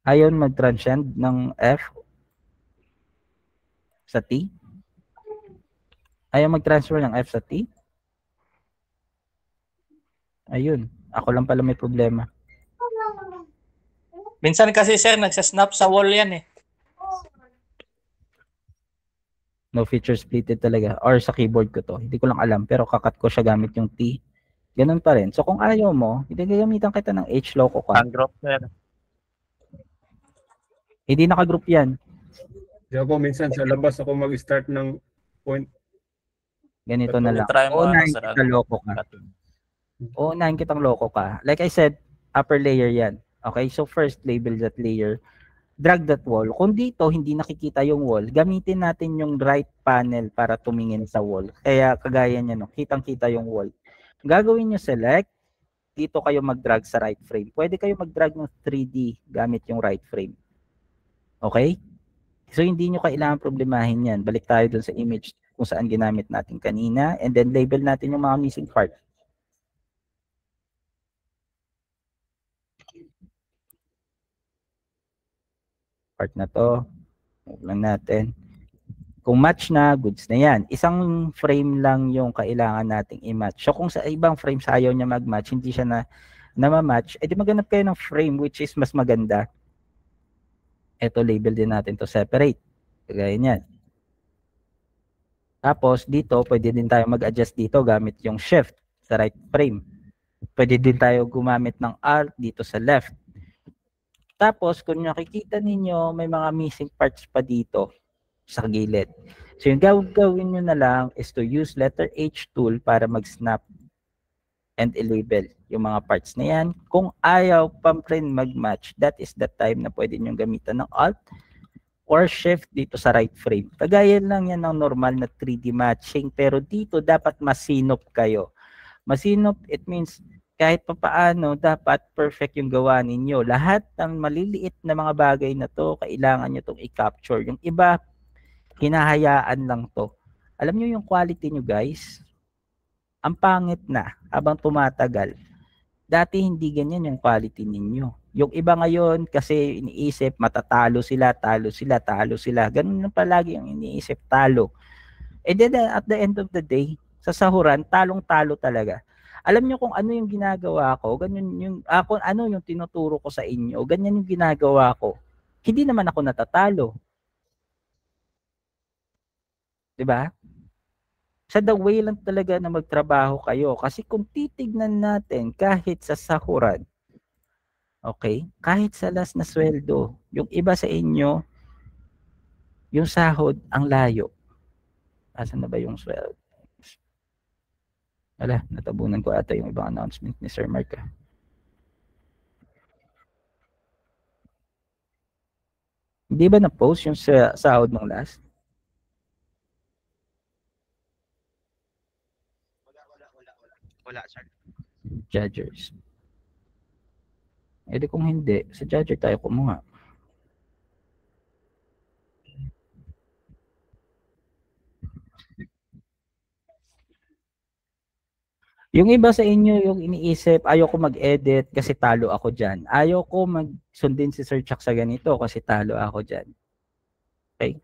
Ayaw mag-transcend ng F sa T? Ayaw mag-transfer ng F sa T? Ayun. Ako lang pala may problema. Minsan kasi sir, nagsasnap sa wall yan eh. No feature splitted talaga. Or sa keyboard ko to. Hindi ko lang alam. Pero kakat ko siya gamit yung T. Ganun pa rin. So kung ayaw mo, hindi gagamitan kita ng H loco ka. Undrop sir. Hindi nakagroup yan. Di ako minsan sa labas ako mag-start ng point. Ganito na lang. Try mo Uunahin sir. kita loko ka. Uunahin kitang loko ka. Like I said, upper layer yan. Okay? So first, label that layer. Drag that wall. Kung dito hindi nakikita yung wall, gamitin natin yung right panel para tumingin sa wall. Kaya kagaya niya, no, kitang-kita yung wall. Gagawin nyo select, dito kayo mag-drag sa right frame. Pwede kayo mag-drag ng 3D gamit yung right frame. Okay? So hindi nyo kailangan problemahin yan. Balik tayo dun sa image kung saan ginamit natin kanina and then label natin yung mga missing part. Part na to. Move lang natin. Kung match na, goods na yan. Isang frame lang yung kailangan nating i-match. So kung sa ibang frames ayaw niya mag-match, hindi siya na ma-match, edi maghanap kayo ng frame which is mas maganda. Ito, label din natin to separate. Kagaya niyan. Tapos dito, pwede din tayo mag-adjust dito gamit yung shift sa right frame. Pwede din tayo gumamit ng alt dito sa left. Tapos kung nakikita ninyo, may mga missing parts pa dito sa gilid. So yung gagawin nyo na lang is to use letter H tool para mag-snap and i-label yung mga parts na yan. Kung ayaw pa rin mag-match, that is the time na pwede nyo gamitan ng alt or shift dito sa right frame. Kagaya lang yan ng normal na 3D matching, pero dito dapat masinop kayo. Masinop, it means kahit papaano, dapat perfect yung gawa ninyo. Lahat ng maliliit na mga bagay na to, kailangan nyo itong i-capture. Yung iba, hinahayaan lang to. Alam nyo yung quality nyo guys, ang pangit na habang tumatagal. Dati hindi ganyan yung quality ninyo. Yung iba ngayon kasi iniisip matatalo sila, talo sila, talo sila. Ganun na palagi yung iniisip, talo. And then at the end of the day, sa sahuran, talong-talo talaga. Alam nyo kung ano yung ginagawa ko, ganyan yung, kung ano yung tinuturo ko sa inyo, ganyan yung ginagawa ko. Hindi naman ako natatalo. Diba? Sa the way lang talaga na magtrabaho kayo. Kasi kung titignan natin kahit sa sahuran, okay, kahit sa last na sweldo, yung iba sa inyo, yung sahod, ang layo. Asan na ba yung sweldo? Wala, natabunan ko ata yung ibang announcement ni Sir Mark. Hindi ba na-post yung sahod ng last? Wala, sir. Judgers. E di kung hindi, sa judger tayo kumuha. Yung iba sa inyo, yung iniisip, ayaw ko mag-edit kasi talo ako dyan. Ayaw ko mag-sundin si Sir Chuck sa ganito kasi talo ako dyan. Okay?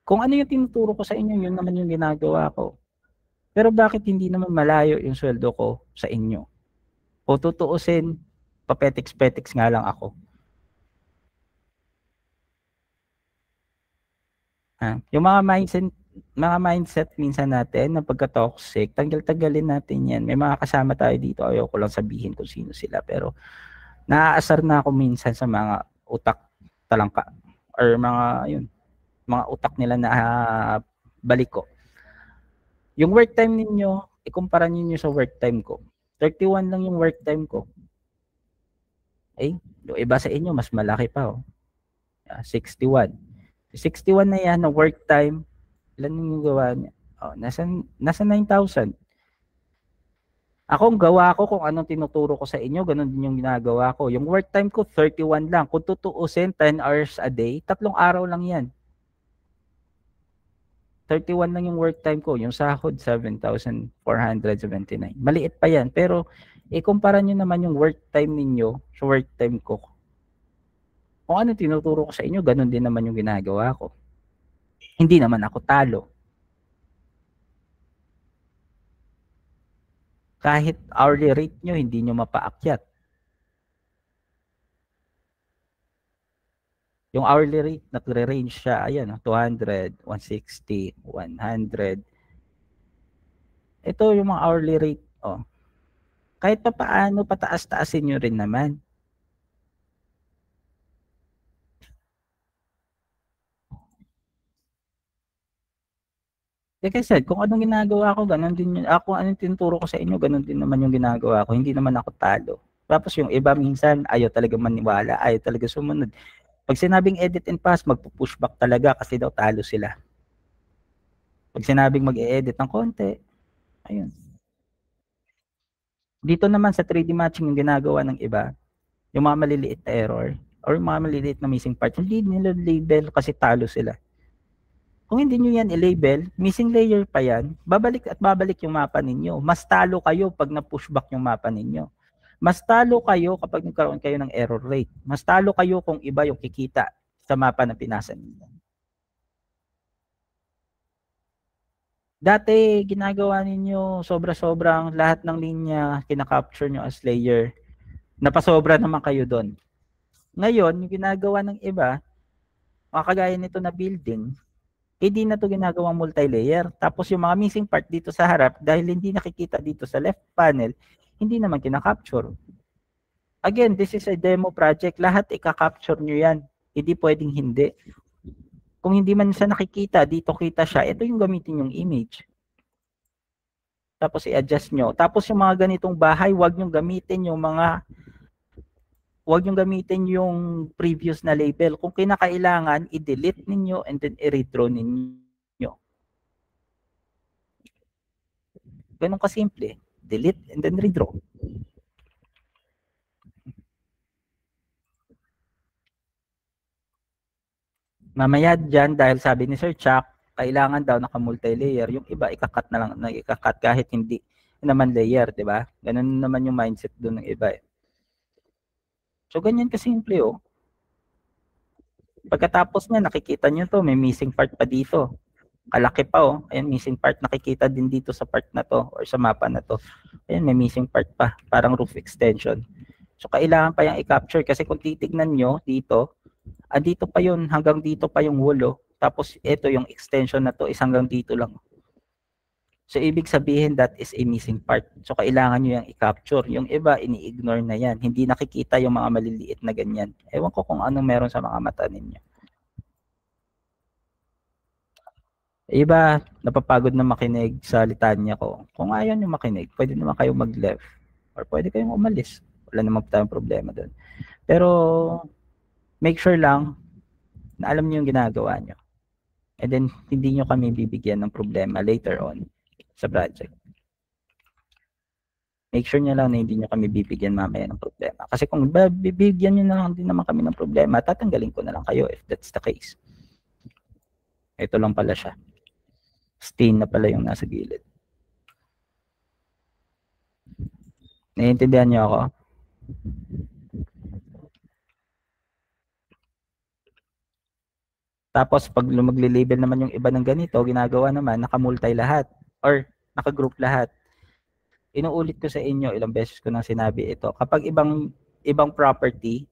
Kung ano yung tinuturo ko sa inyo, yun naman yung ginagawa ko. Pero bakit hindi naman malayo yung sweldo ko sa inyo? O tutuusin, papetiks-petiks nga lang ako. Yung mga mindset minsan natin na pagka-toxic, tanggal-tanggalin natin yan. May mga kasama tayo dito, ayaw ko lang sabihin kung sino sila, pero naaasar na ako minsan sa mga utak talangka or mga utak nila na balik ko. Yung work time ninyo, ikumpara niyo sa work time ko. 31 lang yung work time ko. Okay? Yung iba sa inyo, mas malaki pa. 61. 61 na yan na work time. Ilan yung gawa niya? Nasa 9,000. Ako, ang gawa ko kung anong tinuturo ko sa inyo, ganun din yung ginagawa ko. Yung work time ko, 31 lang. Kung tutuusin, 10 hours a day, 3 araw lang yan. 31 lang yung work time ko. Yung sahod, 7,479. Maliit pa yan. Pero, ikumpara nyo naman yung work time ninyo sa work time ko. Kung ano tinuturo ko sa inyo, ganun din naman yung ginagawa ko. Hindi naman ako talo. Kahit hourly rate nyo, hindi nyo mapaakyat. Yung hourly rate, nagre-range siya, ayan, 200, 160, 100. Ito yung mga hourly rate, oh. Kahit pa paano, pataas-taasin nyo rin naman. Like I said, kung anong ginagawa ko, ganun din yun. Ako, anong tinuturo ko sa inyo, ganun din naman yung ginagawa ko. Hindi naman ako talo. Tapos yung iba minsan, ayaw talaga maniwala, ayaw talaga sumunod. Pag sinabing edit and pass, magpo-pushback talaga kasi daw talo sila. Pag sinabing mag-e-edit ng konti, ayun. Dito naman sa 3D matching yung ginagawa ng iba, yung mga maliliit na error, or yung mga maliliit na missing part, hindi nila label kasi talo sila. Kung hindi nyo yan i-label, missing layer pa yan, babalik at babalik yung mapa ninyo. Mas talo kayo pag na-pushback yung mapa ninyo. Mas talo kayo kapag nagkaroon kayo ng error rate. Mas talo kayo kung iba yung kikita sa mapa na pinasa ninyo. Dati, ginagawa ninyo sobra-sobrang lahat ng linya, kinakapture nyo as layer. Napasobra naman kayo doon. Ngayon, yung ginagawa ng iba, makakagaya nito na building, hindi na to ginagawang multi-layer. Tapos yung mga missing part dito sa harap, dahil hindi nakikita dito sa left panel, hindi naman kinakapture. Again, this is a demo project. Lahat ikakapture nyo yan. Hindi pwedeng hindi. Kung hindi man siya nakikita, dito kita siya, ito yung gamitin yung image. Tapos i-adjust nyo. Tapos yung mga ganitong bahay, wag nyo gamitin yung previous na label. Kung kinakailangan, i-delete ninyo and then i-redraw ninyo. Ganun kasimple. Delete and then redraw. Mamaya dyan, dahil sabi ni Sir Chuck, kailangan daw naka-multi-layer. Yung iba, ikakat na lang, ikakat kahit hindi naman layer, di ba? Ganun naman yung mindset doon ng iba. So, ganyan kasimple, oh. Pagkatapos niya, nakikita nyo to, may missing part pa dito. Kalaki pa, oh. Ayan, missing part, nakikita din dito sa part na to, or sa mapa na to. Ayan, may missing part pa, parang roof extension. So, kailangan pa yung i-capture, kasi kung titignan nyo dito, dito pa yun, hanggang dito pa yung wall, oh. Tapos, ito yung extension na to, is hanggang dito lang. So, ibig sabihin that is a missing part. So, kailangan nyo yung i-capture. Yung iba, ini-ignore na yan. Hindi nakikita yung mga maliliit na ganyan. Ewan ko kung anong meron sa mga mata ninyo. Iba, napapagod na makinig sa litanya ko. Kung ayaw nyo makinig, pwede naman kayo mag-left. Or pwede kayong umalis. Wala naman tayong problema doon. Pero, make sure lang na alam nyo yung ginagawa nyo. And then, hindi nyo kami bibigyan ng problema later on sa project. Make sure nyo lang na hindi nyo kami bibigyan mamaya ng problema. Kasi kung bibigyan nyo na lang din naman kami ng problema, tatanggalin ko na lang kayo if that's the case. Ito lang pala siya. Stain na pala yung nasa gilid. Naiintindihan nyo ako? Tapos, pag magle-label naman yung iba ng ganito, ginagawa naman, naka-multi lahat or naka-group lahat. Inuulit ko sa inyo, ilang beses ko nang sinabi ito. Kapag ibang property,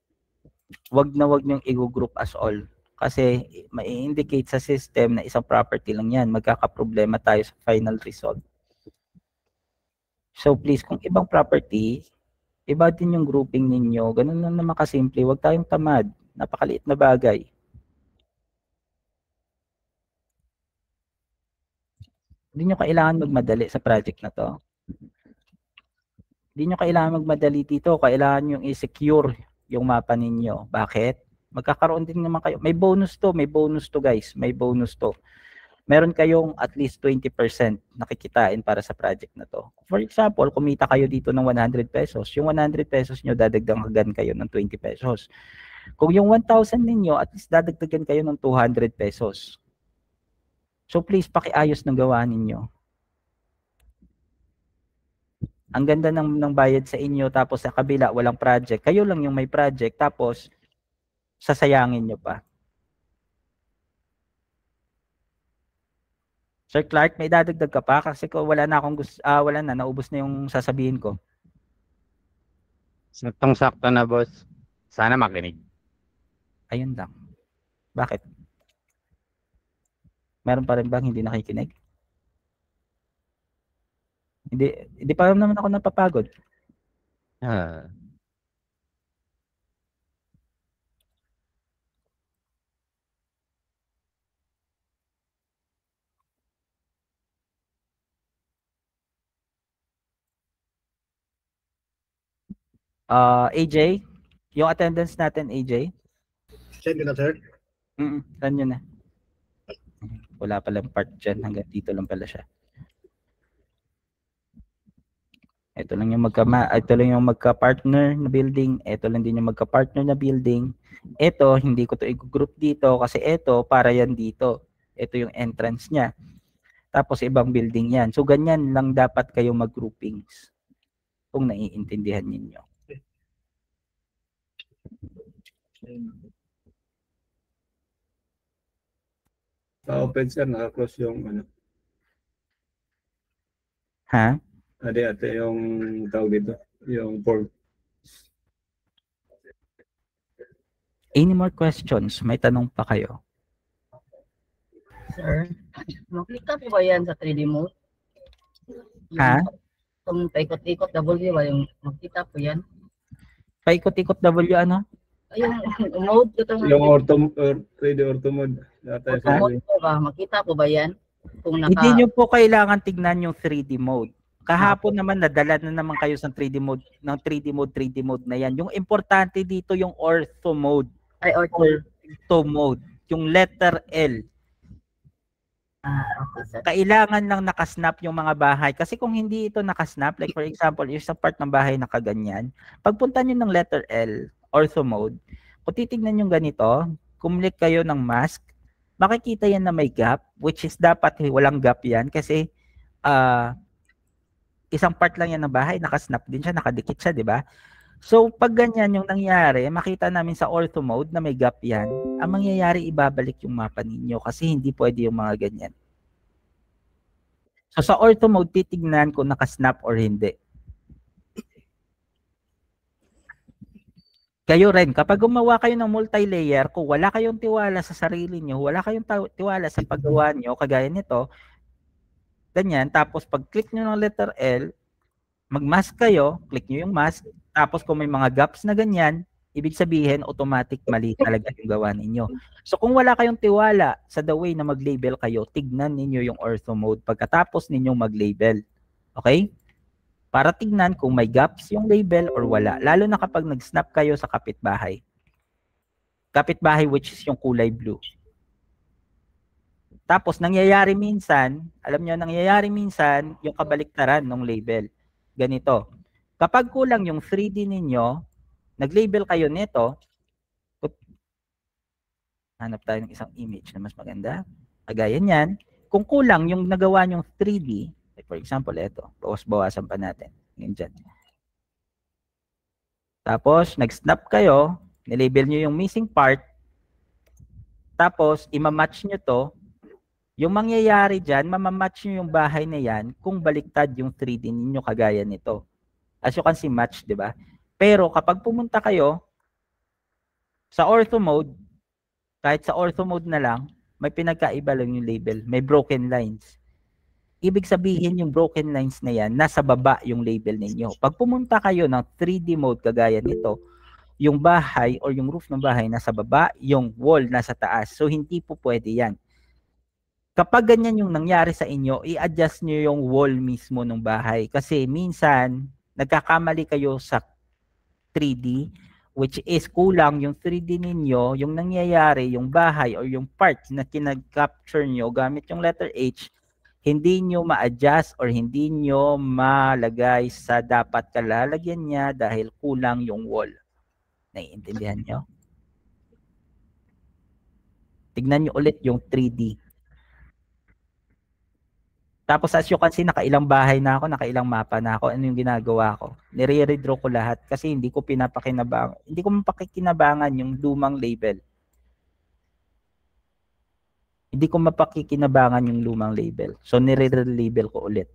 wag na wag niyong i-group as all. Kasi may-indicate sa system na isang property lang yan. Magkakaproblema tayo sa final result. So please, kung ibang property, iba din yung grouping ninyo. Ganun lang naman kasimple. Huwag tayong tamad. Napakaliit na bagay. Hindi nyo kailangan magmadali sa project na to. Hindi nyo kailangan magmadali dito. Kailangan nyo i-secure yung mapa ninyo. Bakit? Magkakaroon din naman kayo. May bonus to guys. May bonus to. Meron kayong at least 20% nakikitain para sa project na to. For example, kumita kayo dito ng 100 pesos. Yung 100 pesos nyo, dadagdagan kayo ng 20 pesos. Kung yung 1,000 ninyo, at least dadagdagan kayo ng 200 pesos. So please, pakiayos ng gawa ninyo. Ang ganda ng bayad sa inyo, tapos sa kabila, walang project. Kayo lang yung may project, tapos sasayangin nyo pa. Sir Clark, may dadagdag ka pa? Kasi ko wala na akong gusto, wala na, naubos na yung sasabihin ko. Saktong-sakto na, boss. Sana makinig. Ayun lang. Bakit? Meron pa rin bang hindi nakikinig? Hindi pa naman ako napapagod. Ah, AJ, yung attendance natin, AJ. Send ko na, sir. Saan yun na? Wala palang part dyan. Hanggang dito lang pala siya. Ito lang yung magka-partner na building. Ito lang din yung magka-partner na building. Ito, hindi ko to i-group dito kasi ito, para yan dito. Ito yung entrance niya. Tapos ibang building yan. So, ganyan lang dapat kayo mag-groupings. Kung naiintindihan ninyo. Open, sir. Naka-close yung ano. Ha? Ate yung tawag dito. Yung form. Any more questions? May tanong pa kayo? Sir, makita po ba yan sa 3D mode? Ha? Itong paikot-ikot W ba yung makita po yan? Paikot-ikot W ano? Ay, yung mode itong Yung ortho, 3D ortho mode. Data sa mode po ba? Makita po ba yan? Kung Hindi nyo po kailangan tignan yung 3D mode. Kahapon naman nadala na naman kayo sa 3D mode, ng 3D mode na yan. Yung importante dito yung ortho mode. Ay, Ortho mode. Yung letter L. okay, sir. Kailangan lang nakasnap yung mga bahay. Kasi kung hindi ito nakasnap, like for example, yung sa part ng bahay na kaganyan, pagpunta nyo ng letter L, ortho mode, kung titignan nyo ganito, kumulik kayo ng mask, makikita yan na may gap, which is dapat walang gap yan kasi isang part lang yan ng bahay, nakasnap din siya, nakadikit siya, di ba? So, pag ganyan yung nangyari, makita namin sa ortho mode na may gap yan, ang mangyayari, ibabalik yung mapa ninyo kasi hindi pwede yung mga ganyan. So, sa ortho mode, titignan kung nakasnap or hindi. Kayo rin, kapag gumawa kayo ng multi-layer, kung wala kayong tiwala sa sarili nyo, wala kayong tiwala sa paggawa nyo, kagaya nito, ganyan, tapos pag-click nyo ng letter L, mag-mask kayo, click nyo yung mask, tapos kung may mga gaps na ganyan, ibig sabihin, automatic mali talaga yung gawa ninyo. So kung wala kayong tiwala sa the way na mag-label kayo, tignan ninyo yung ortho mode pagkatapos ninyong mag-label. Okay? Para tignan kung may gaps yung label or wala. Lalo na kapag nag-snap kayo sa kapitbahay. Kapitbahay which is yung kulay blue. Tapos, nangyayari minsan, alam nyo, yung kabaliktaran ng label. Ganito. Kapag kulang yung 3D ninyo, nag-label kayo nito, hanap tayo ng isang image na mas maganda. Kagaya niyan. Kung kulang yung nagawa nyong 3D, like for example, ito, bawas-bawasan pa natin. Yan dyan. Tapos, nag-snap kayo, nilabel nyo yung missing part, tapos, ima-match nyo to. Yung mangyayari dyan, mamamatch nyo yung bahay na yan kung baliktad yung 3D ninyo kagaya nito. As you can see, match, di ba? Pero kapag pumunta kayo sa ortho mode, kahit sa ortho mode na lang, may pinagkaiba lang yung label. May broken lines. Ibig sabihin yung broken lines na yan, nasa baba yung label ninyo. Pag pumunta kayo ng 3D mode kagaya nito, yung bahay or yung roof ng bahay nasa baba, yung wall nasa taas. So, hindi po pwede yan. Kapag ganyan yung nangyari sa inyo, i-adjust nyo yung wall mismo ng bahay. Kasi minsan, nagkakamali kayo sa 3D, which is kulang yung 3D ninyo, yung nangyayari, yung bahay or yung parts na kinag-capture nyo gamit yung letter H, hindi nyo ma-adjust or hindi nyo malagay sa dapat kalalagyan niya dahil kulang yung wall. Naiintindihan nyo? Tignan nyo ulit yung 3D. Tapos as you can see, nakailang bahay na ako, nakailang mapa na ako. Ano yung ginagawa ko? Nire-redraw ko lahat kasi hindi ko mapakikinabangan yung lumang label. Hindi ko mapakikinabangan yung lumang label. So, nire-label ko ulit.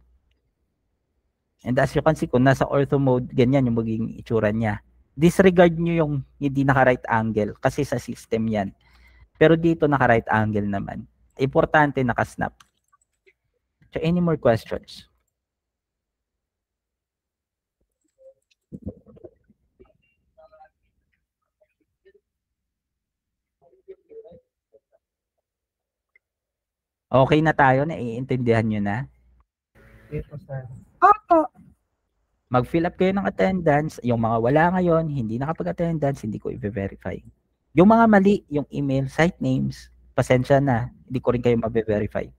And as you can see, kung nasa ortho mode, ganyan yung magiging itsura niya. Disregard nyo yung hindi naka-right angle kasi sa system yan. Pero dito naka-right angle naman. Importante naka-snap. So, any more questions? Okay na tayo? Naiintindihan nyo na? Opo. Mag-fill up kayo ng attendance. Yung mga wala ngayon, hindi nakapag-attendance, hindi ko i-verify. Yung mga mali, yung email, site names, pasensya na, hindi ko rin kayo mabe-verify.